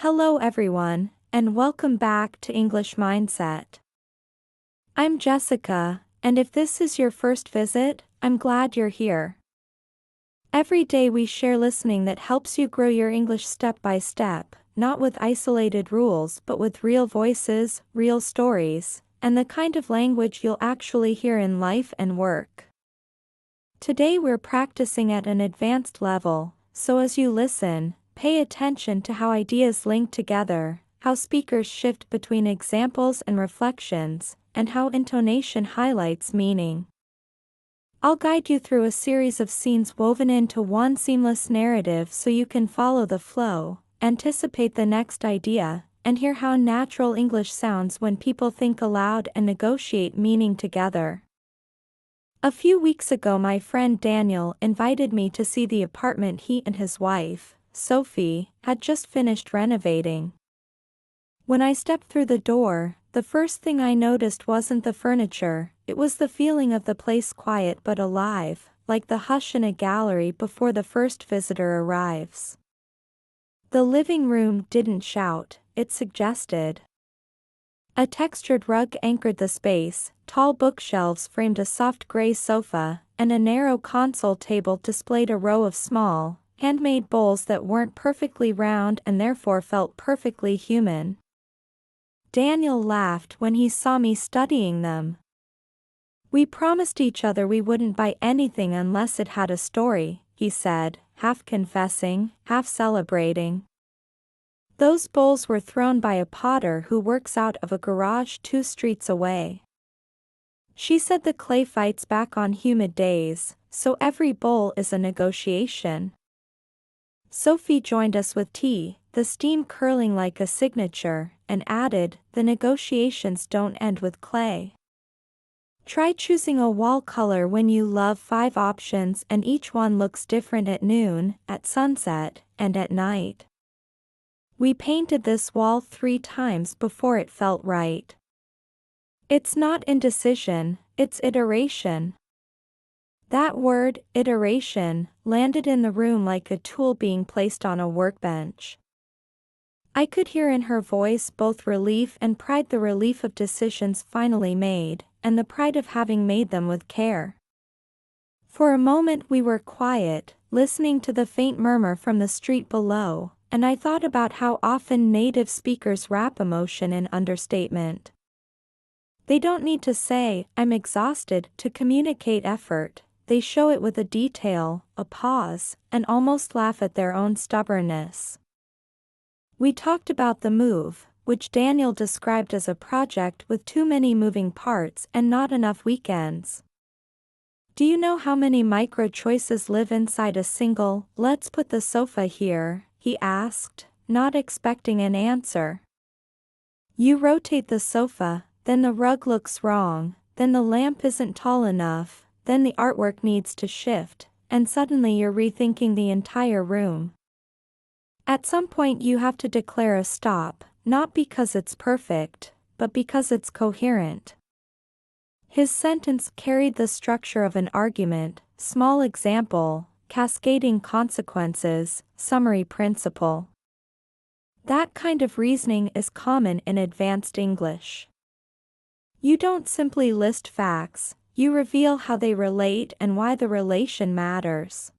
Hello everyone, and welcome back to English Mindset. I'm Jessica, and if this is your first visit, I'm glad you're here. Every day we share listening that helps you grow your English step by step, not with isolated rules but with real voices, real stories, and the kind of language you'll actually hear in life and work. Today we're practicing at an advanced level, so as you listen, pay attention to how ideas link together, how speakers shift between examples and reflections, and how intonation highlights meaning. I'll guide you through a series of scenes woven into one seamless narrative so you can follow the flow, anticipate the next idea, and hear how natural English sounds when people think aloud and negotiate meaning together. A few weeks ago my friend Daniel invited me to see the apartment he and his wife, Sophie, had just finished renovating. When I stepped through the door, the first thing I noticed wasn't the furniture, it was the feeling of the place quiet but alive, like the hush in a gallery before the first visitor arrives. The living room didn't shout, it suggested. A textured rug anchored the space, tall bookshelves framed a soft gray sofa, and a narrow console table displayed a row of small, handmade bowls that weren't perfectly round and therefore felt perfectly human. Daniel laughed when he saw me studying them. "We promised each other we wouldn't buy anything unless it had a story," he said, half confessing, half celebrating. "Those bowls were thrown by a potter who works out of a garage 2 streets away. She said the clay fights back on humid days, so every bowl is a negotiation." Sophie joined us with tea, the steam curling like a signature, and added, "The negotiations don't end with clay. Try choosing a wall color when you love 5 options and each one looks different at noon, at sunset, and at night. We painted this wall 3 times before it felt right." It's not indecision, it's iteration. That word, iteration, landed in the room like a tool being placed on a workbench. I could hear in her voice both relief and pride, the relief of decisions finally made, and the pride of having made them with care. For a moment we were quiet, listening to the faint murmur from the street below, and I thought about how often native speakers wrap emotion in understatement. They don't need to say, "I'm exhausted," to communicate effort. They show it with a detail, a pause, and almost laugh at their own stubbornness. We talked about the move, which Daniel described as a project with too many moving parts and not enough weekends. "Do you know how many micro-choices live inside a single, 'let's put the sofa here'?" he asked, not expecting an answer. "You rotate the sofa, then the rug looks wrong, then the lamp isn't tall enough, then the artwork needs to shift, and suddenly you're rethinking the entire room. At some point you have to declare a stop, not because it's perfect, but because it's coherent." His sentence carried the structure of an argument: small example, cascading consequences, summary principle. That kind of reasoning is common in advanced English. You don't simply list facts, you reveal how they relate and why the relation matters.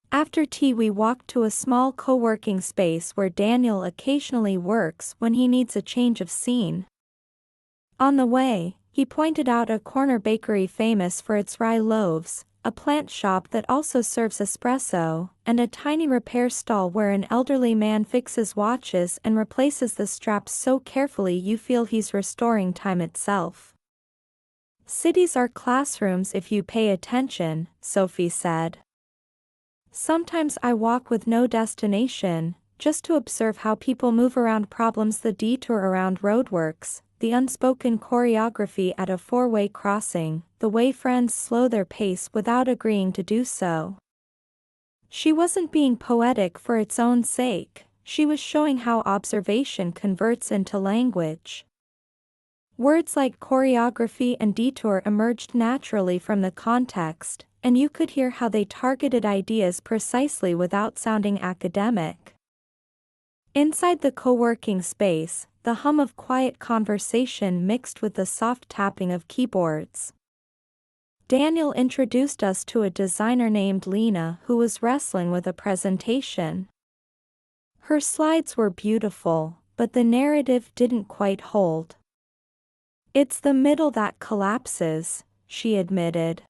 After tea we walked to a small co-working space where Daniel occasionally works when he needs a change of scene. On the way, he pointed out a corner bakery famous for its rye loaves, a plant shop that also serves espresso, and a tiny repair stall where an elderly man fixes watches and replaces the straps so carefully you feel he's restoring time itself. "Cities are classrooms if you pay attention," Sophie said. "Sometimes I walk with no destination, just to observe how people move around problems, the detour around roadworks, the unspoken choreography at a 4-way crossing, the way friends slow their pace without agreeing to do so." She wasn't being poetic for its own sake, she was showing how observation converts into language. Words like choreography and detour emerged naturally from the context, and you could hear how they targeted ideas precisely without sounding academic. Inside the co-working space, the hum of quiet conversation mixed with the soft tapping of keyboards. Daniel introduced us to a designer named Lena who was wrestling with a presentation. Her slides were beautiful, but the narrative didn't quite hold. "It's the middle that collapses," she admitted.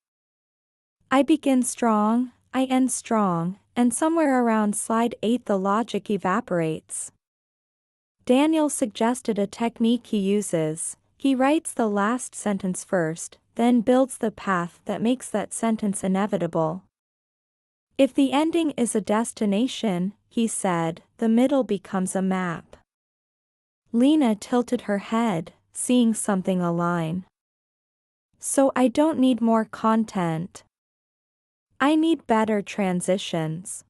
"I begin strong, I end strong, and somewhere around slide 8 the logic evaporates." Daniel suggested a technique he uses. He writes the last sentence first, then builds the path that makes that sentence inevitable. "If the ending is a destination," he said, "the middle becomes a map." Lena tilted her head, seeing something align. "So I don't need more content. I need better transitions."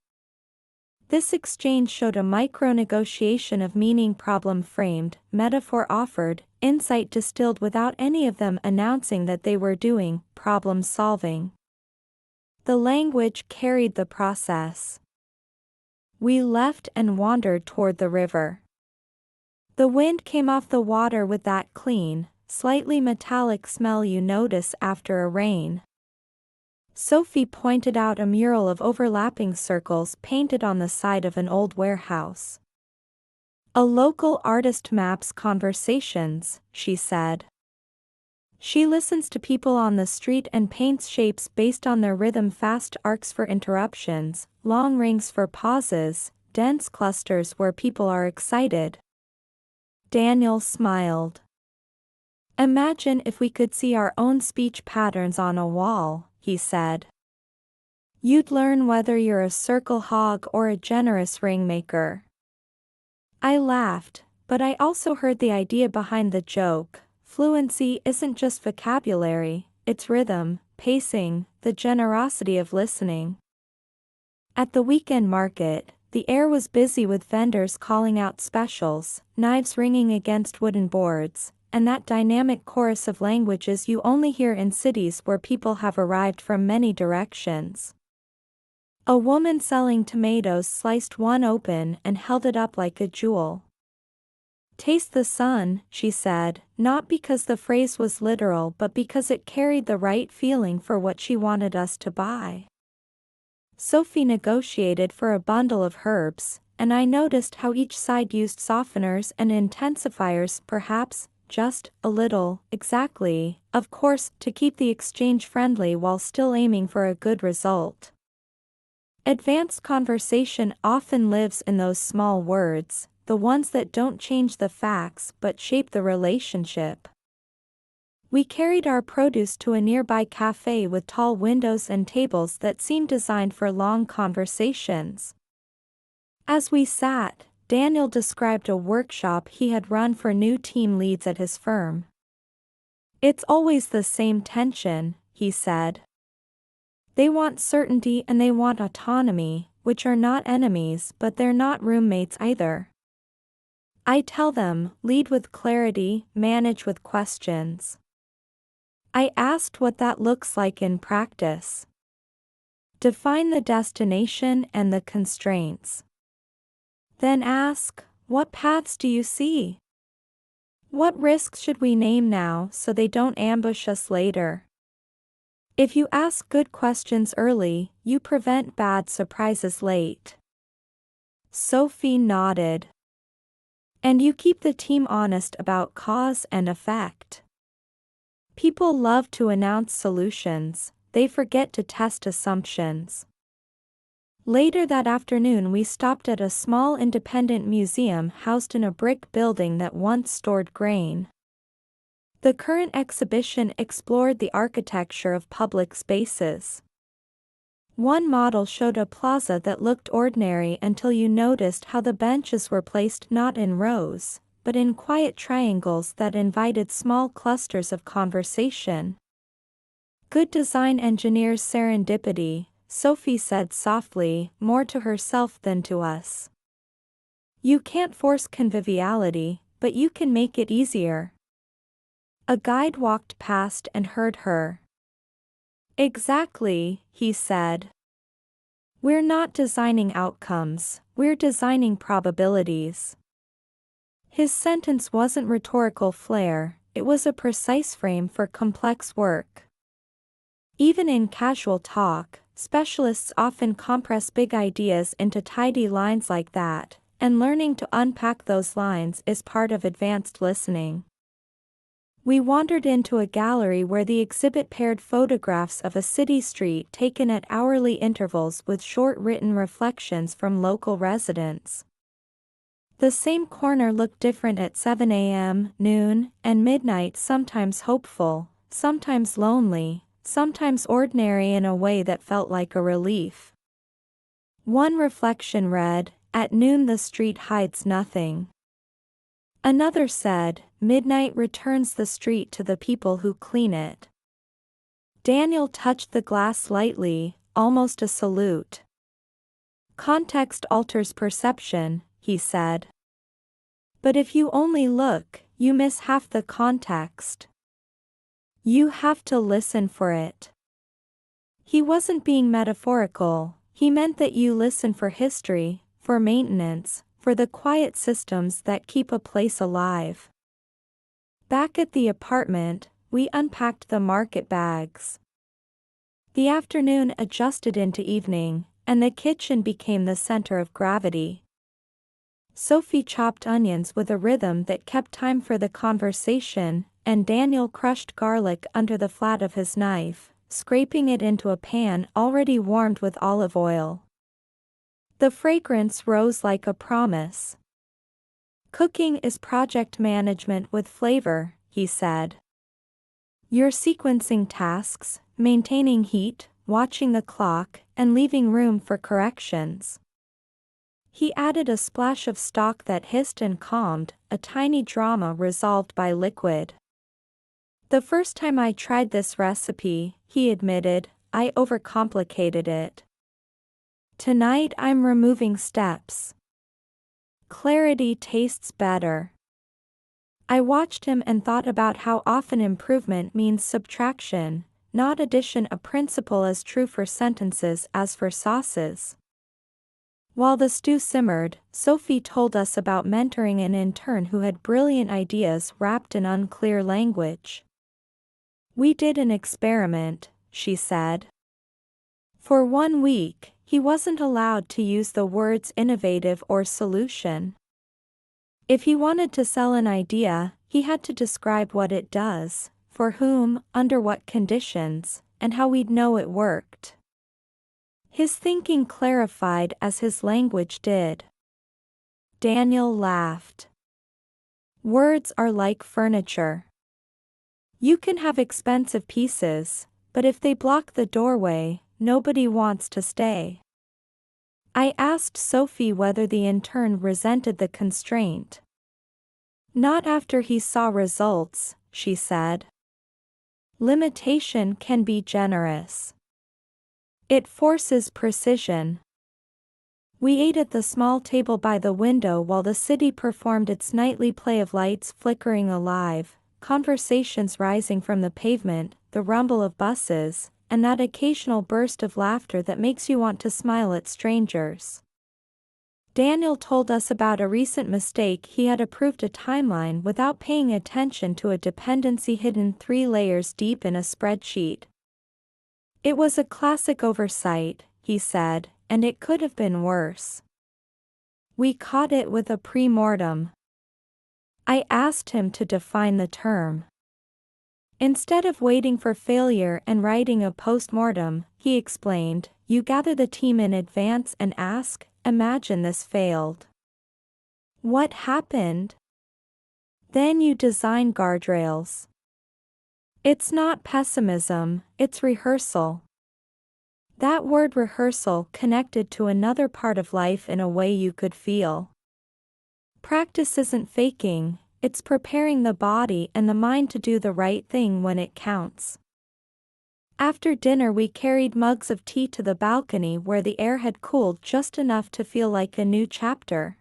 This exchange showed a micro-negotiation of meaning, problem framed, metaphor offered, insight distilled without any of them announcing that they were doing problem solving. The language carried the process. We left and wandered toward the river. The wind came off the water with that clean, slightly metallic smell you notice after a rain. Sophie pointed out a mural of overlapping circles painted on the side of an old warehouse. "A local artist maps conversations," she said. "She listens to people on the street and paints shapes based on their rhythm, fast arcs for interruptions, long rings for pauses, dense clusters where people are excited." Daniel smiled. "Imagine if we could see our own speech patterns on a wall," he said. "You'd learn whether you're a circle hog or a generous ringmaker." I laughed, but I also heard the idea behind the joke. Fluency isn't just vocabulary, it's rhythm, pacing, the generosity of listening. At the weekend market, the air was busy with vendors calling out specials, knives ringing against wooden boards, and that dynamic chorus of languages you only hear in cities where people have arrived from many directions. A woman selling tomatoes sliced one open and held it up like a jewel. "Taste the sun," she said, not because the phrase was literal but because it carried the right feeling for what she wanted us to buy. Sophie negotiated for a bundle of herbs, and I noticed how each side used softeners and intensifiers, perhaps just a little, exactly, of course, to keep the exchange friendly while still aiming for a good result. Advanced conversation often lives in those small words, the ones that don't change the facts but shape the relationship. We carried our produce to a nearby cafe with tall windows and tables that seemed designed for long conversations. As we sat, Daniel described a workshop he had run for new team leads at his firm. "It's always the same tension," he said. "They want certainty and they want autonomy, which are not enemies, but they're not roommates either. I tell them, lead with clarity, manage with questions." I asked what that looks like in practice. "Define the destination and the constraints. Then ask, what paths do you see? What risks should we name now so they don't ambush us later? If you ask good questions early, you prevent bad surprises late." Sophie nodded. "And you keep the team honest about cause and effect. People love to announce solutions, they forget to test assumptions." Later that afternoon we stopped at a small independent museum housed in a brick building that once stored grain. The current exhibition explored the architecture of public spaces. One model showed a plaza that looked ordinary until you noticed how the benches were placed not in rows, but in quiet triangles that invited small clusters of conversation. "Good design engineers serendipity," Sophie said softly, more to herself than to us. "You can't force conviviality, but you can make it easier." A guide walked past and heard her. "Exactly," he said. We're not designing outcomes, we're designing probabilities. His sentence wasn't rhetorical flair, it was a precise frame for complex work. Even in casual talk, specialists often compress big ideas into tidy lines like that, and learning to unpack those lines is part of advanced listening. We wandered into a gallery where the exhibit paired photographs of a city street taken at hourly intervals with short written reflections from local residents. The same corner looked different at 7 a.m., noon, and midnight, sometimes hopeful, sometimes lonely, sometimes ordinary in a way that felt like a relief. One reflection read, "At noon the street hides nothing." Another said, "Midnight returns the street to the people who clean it." Daniel touched the glass lightly, almost a salute. "Context alters perception," he said. "But if you only look, you miss half the context. You have to listen for it." He wasn't being metaphorical, he meant that you listen for history, for maintenance, for the quiet systems that keep a place alive. Back at the apartment, we unpacked the market bags. The afternoon adjusted into evening, and the kitchen became the center of gravity. Sophie chopped onions with a rhythm that kept time for the conversation, and Daniel crushed garlic under the flat of his knife, scraping it into a pan already warmed with olive oil. The fragrance rose like a promise. "Cooking is project management with flavor," he said. "You're sequencing tasks, maintaining heat, watching the clock, and leaving room for corrections." He added a splash of stock that hissed and calmed, a tiny drama resolved by liquid. "The first time I tried this recipe," he admitted, "I overcomplicated it. Tonight I'm removing steps. Clarity tastes better." I watched him and thought about how often improvement means subtraction, not addition, a principle as true for sentences as for sauces. While the stew simmered, Sophie told us about mentoring an intern who had brilliant ideas wrapped in unclear language. "We did an experiment," she said. "For 1 week, he wasn't allowed to use the words innovative or solution. If he wanted to sell an idea, he had to describe what it does, for whom, under what conditions, and how we'd know it worked." His thinking clarified as his language did. Daniel laughed. "Words are like furniture. You can have expensive pieces, but if they block the doorway, nobody wants to stay." I asked Sophie whether the intern resented the constraint. "Not after he saw results," she said. "Limitation can be generous. It forces precision." We ate at the small table by the window while the city performed its nightly play of lights flickering alive, conversations rising from the pavement, the rumble of buses, and that occasional burst of laughter that makes you want to smile at strangers. Daniel told us about a recent mistake. He had approved a timeline without paying attention to a dependency hidden 3 layers deep in a spreadsheet. "It was a classic oversight," he said, "and it could have been worse. We caught it with a pre-mortem." I asked him to define the term. Instead of waiting for failure and writing a post-mortem, he explained, "You gather the team in advance and ask, imagine this failed. What happened? Then you design guardrails." It's not pessimism, it's rehearsal. That word rehearsal connected to another part of life in a way you could feel. Practice isn't faking, it's preparing the body and the mind to do the right thing when it counts. After dinner we carried mugs of tea to the balcony where the air had cooled just enough to feel like a new chapter.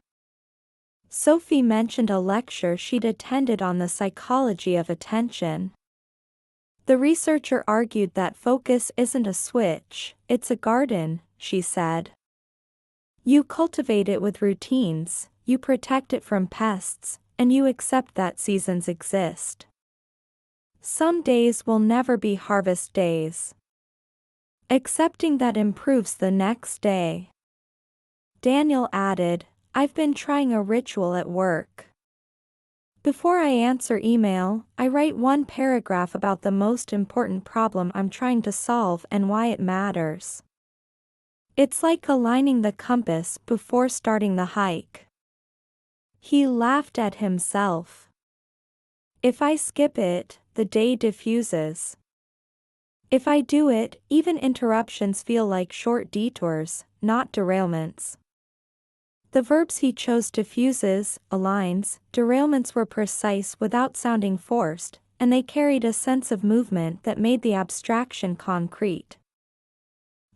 Sophie mentioned a lecture she'd attended on the psychology of attention. The researcher argued that focus isn't a switch, it's a garden, she said. You cultivate it with routines, you protect it from pests, and you accept that seasons exist. Some days will never be harvest days. Accepting that improves the next day. Daniel added, I've been trying a ritual at work. Before I answer email, I write one paragraph about the most important problem I'm trying to solve and why it matters. It's like aligning the compass before starting the hike. He laughed at himself. If I skip it, the day diffuses. If I do it, even interruptions feel like short detours, not derailments. The verbs he chose, diffuses, aligns, derailments, were precise without sounding forced, and they carried a sense of movement that made the abstraction concrete.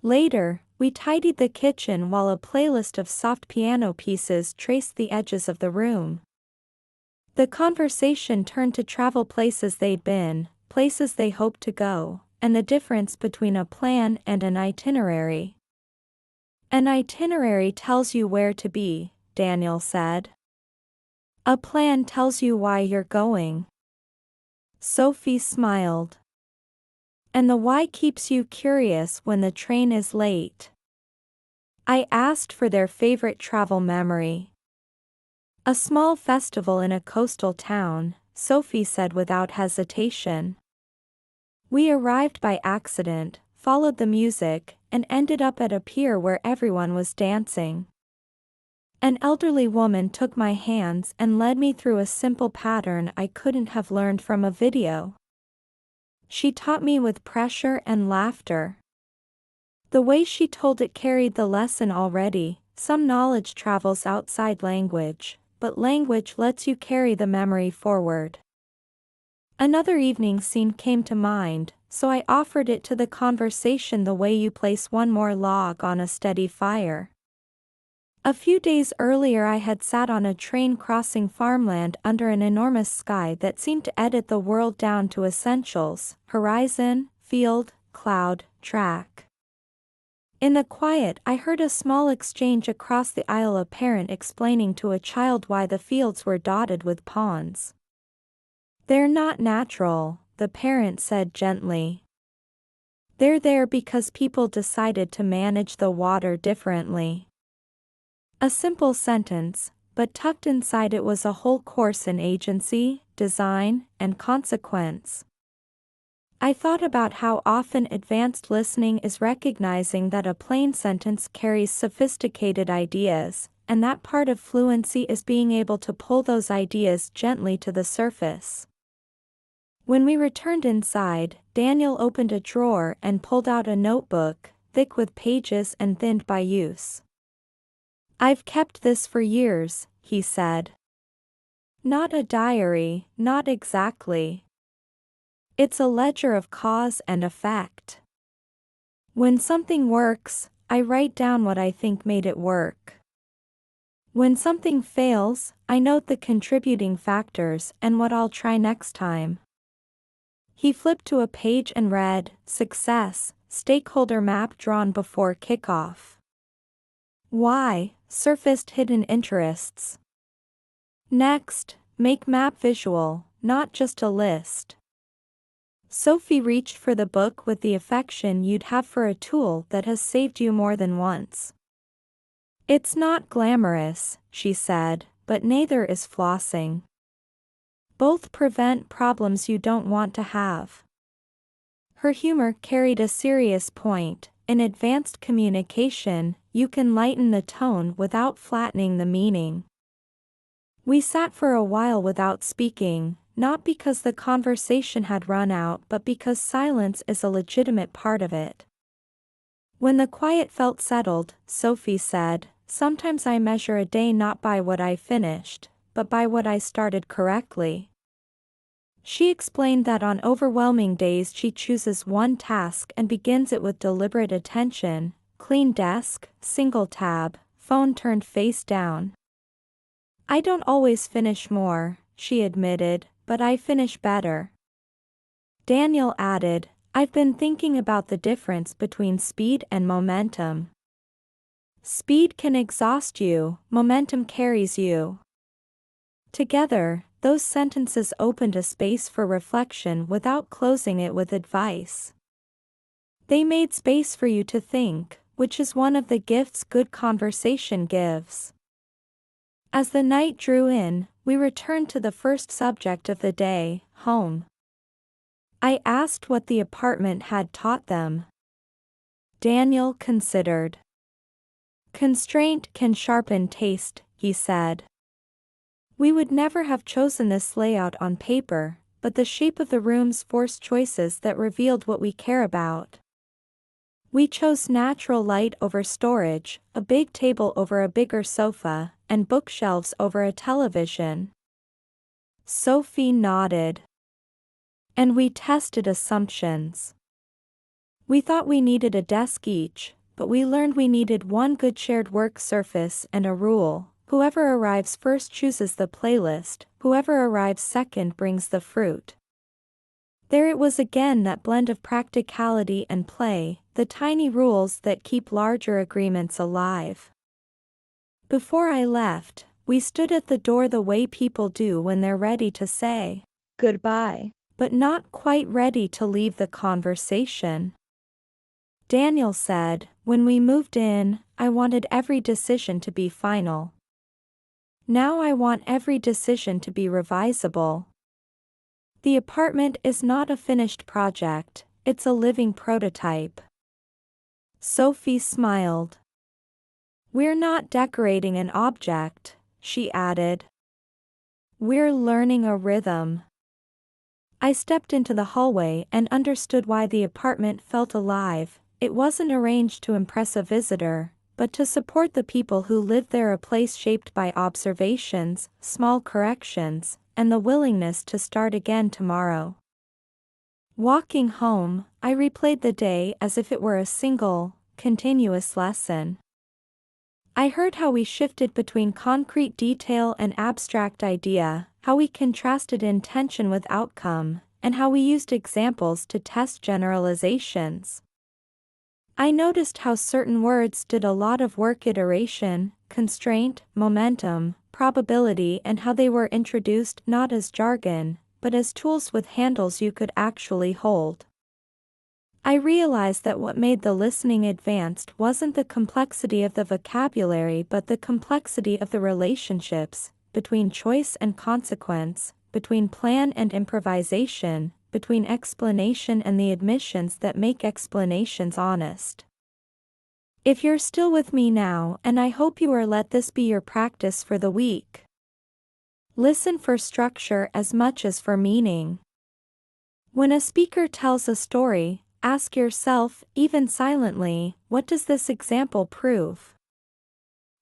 Later, we tidied the kitchen while a playlist of soft piano pieces traced the edges of the room. The conversation turned to travel, places they'd been, places they hoped to go, and the difference between a plan and an itinerary. An itinerary tells you where to be, Daniel said. A plan tells you why you're going. Sophie smiled. And the why keeps you curious when the train is late. I asked for their favorite travel memory. A small festival in a coastal town, Sophie said without hesitation. We arrived by accident, followed the music, and ended up at a pier where everyone was dancing. An elderly woman took my hands and led me through a simple pattern I couldn't have learned from a video. She taught me with pressure and laughter. The way she told it carried the lesson already. Some knowledge travels outside language, but language lets you carry the memory forward. Another evening scene came to mind, so I offered it to the conversation the way you place one more log on a steady fire. A few days earlier I had sat on a train crossing farmland under an enormous sky that seemed to edit the world down to essentials: horizon, field, cloud, track. In the quiet I heard a small exchange across the aisle, a parent explaining to a child why the fields were dotted with ponds. They're not natural, the parent said gently. They're there because people decided to manage the water differently. A simple sentence, but tucked inside it was a whole course in agency, design, and consequence. I thought about how often advanced listening is recognizing that a plain sentence carries sophisticated ideas, and that part of fluency is being able to pull those ideas gently to the surface. When we returned inside, Daniel opened a drawer and pulled out a notebook, thick with pages and thinned by use. I've kept this for years, he said. Not a diary, not exactly. It's a ledger of cause and effect. When something works, I write down what I think made it work. When something fails, I note the contributing factors and what I'll try next time. He flipped to a page and read, Success, stakeholder map drawn before kickoff. Why? Surfaced hidden interests. Next, make map visual, not just a list. Sophie reached for the book with the affection you'd have for a tool that has saved you more than once. It's not glamorous, she said, but neither is flossing. Both prevent problems you don't want to have. Her humor carried a serious point. In advanced communication, you can lighten the tone without flattening the meaning. We sat for a while without speaking, not because the conversation had run out but because silence is a legitimate part of it. When the quiet felt settled, Sophie said, Sometimes I measure a day not by what I finished, but by what I started correctly. She explained that on overwhelming days she chooses one task and begins it with deliberate attention: clean desk, single tab, phone turned face down. I don't always finish more, she admitted, but I finish better. Daniel added, I've been thinking about the difference between speed and momentum. Speed can exhaust you, momentum carries you. Together, those sentences opened a space for reflection without closing it with advice. They made space for you to think, which is one of the gifts good conversation gives. As the night drew in, we returned to the first subject of the day, home. I asked what the apartment had taught them. Daniel considered. Constraint can sharpen taste, he said. We would never have chosen this layout on paper, but the shape of the rooms forced choices that revealed what we care about. We chose natural light over storage, a big table over a bigger sofa, and bookshelves over a television. Sophie nodded. And we tested assumptions. We thought we needed a desk each, but we learned we needed one good shared work surface and a rule: whoever arrives first chooses the playlist, whoever arrives second brings the fruit. There it was again, that blend of practicality and play, the tiny rules that keep larger agreements alive. Before I left, we stood at the door the way people do when they're ready to say goodbye, but not quite ready to leave the conversation. Daniel said, when we moved in, I wanted every decision to be final. Now I want every decision to be revisable. The apartment is not a finished project, it's a living prototype. Sophie smiled. We're not decorating an object, she added. We're learning a rhythm. I stepped into the hallway and understood why the apartment felt alive. It wasn't arranged to impress a visitor, but to support the people who lived there, a place shaped by observations, small corrections, and the willingness to start again tomorrow. Walking home, I replayed the day as if it were a single, continuous lesson. I heard how we shifted between concrete detail and abstract idea, how we contrasted intention with outcome, and how we used examples to test generalizations. I noticed how certain words did a lot of work: iteration, constraint, momentum, probability, and how they were introduced not as jargon, but as tools with handles you could actually hold. I realized that what made the listening advanced wasn't the complexity of the vocabulary but the complexity of the relationships, between choice and consequence, between plan and improvisation, between explanation and the admissions that make explanations honest. If you're still with me now, and I hope you are, let this be your practice for the week. Listen for structure as much as for meaning. When a speaker tells a story, ask yourself, even silently, what does this example prove?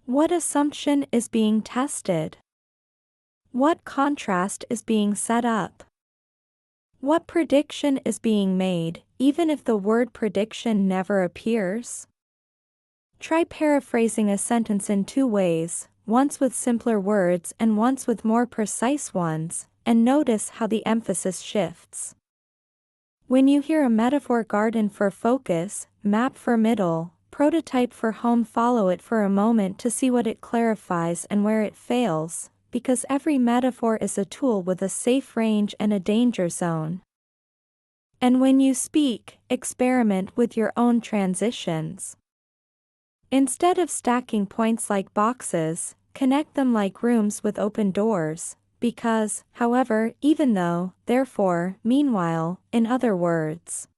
What assumption is being tested? What contrast is being set up? What prediction is being made, even if the word prediction never appears? Try paraphrasing a sentence in two ways, once with simpler words and once with more precise ones, and notice how the emphasis shifts. When you hear a metaphor: garden for focus, map for middle, prototype for home, follow it for a moment to see what it clarifies and where it fails, because every metaphor is a tool with a safe range and a danger zone. And when you speak, experiment with your own transitions. Instead of stacking points like boxes, connect them like rooms with open doors, because, however, even though, therefore, meanwhile, in other words.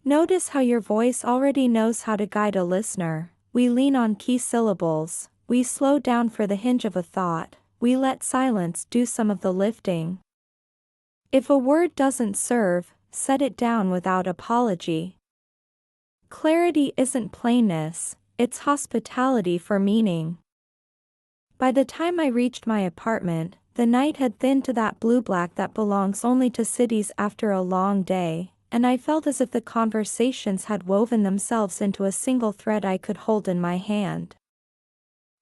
Notice how your voice already knows how to guide a listener. We lean on key syllables, we slow down for the hinge of a thought, we let silence do some of the lifting. If a word doesn't serve, set it down without apology. Clarity isn't plainness, it's hospitality for meaning. By the time I reached my apartment, the night had thinned to that blue-black that belongs only to cities after a long day, and I felt as if the conversations had woven themselves into a single thread I could hold in my hand.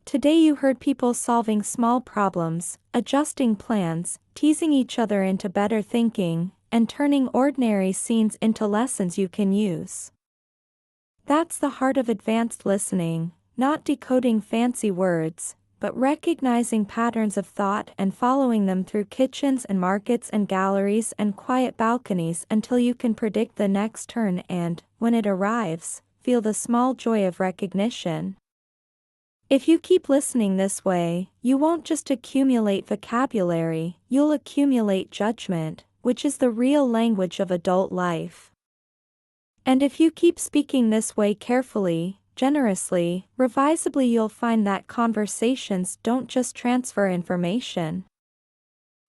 Today you heard people solving small problems, adjusting plans, teasing each other into better thinking, and turning ordinary scenes into lessons you can use. That's the heart of advanced listening, not decoding fancy words, but recognizing patterns of thought and following them through kitchens and markets and galleries and quiet balconies until you can predict the next turn and, when it arrives, feel the small joy of recognition. If you keep listening this way, you won't just accumulate vocabulary, you'll accumulate judgment, which is the real language of adult life. And if you keep speaking this way carefully, generously, revisably, you'll find that conversations don't just transfer information.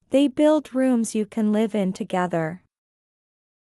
They build rooms you can live in together.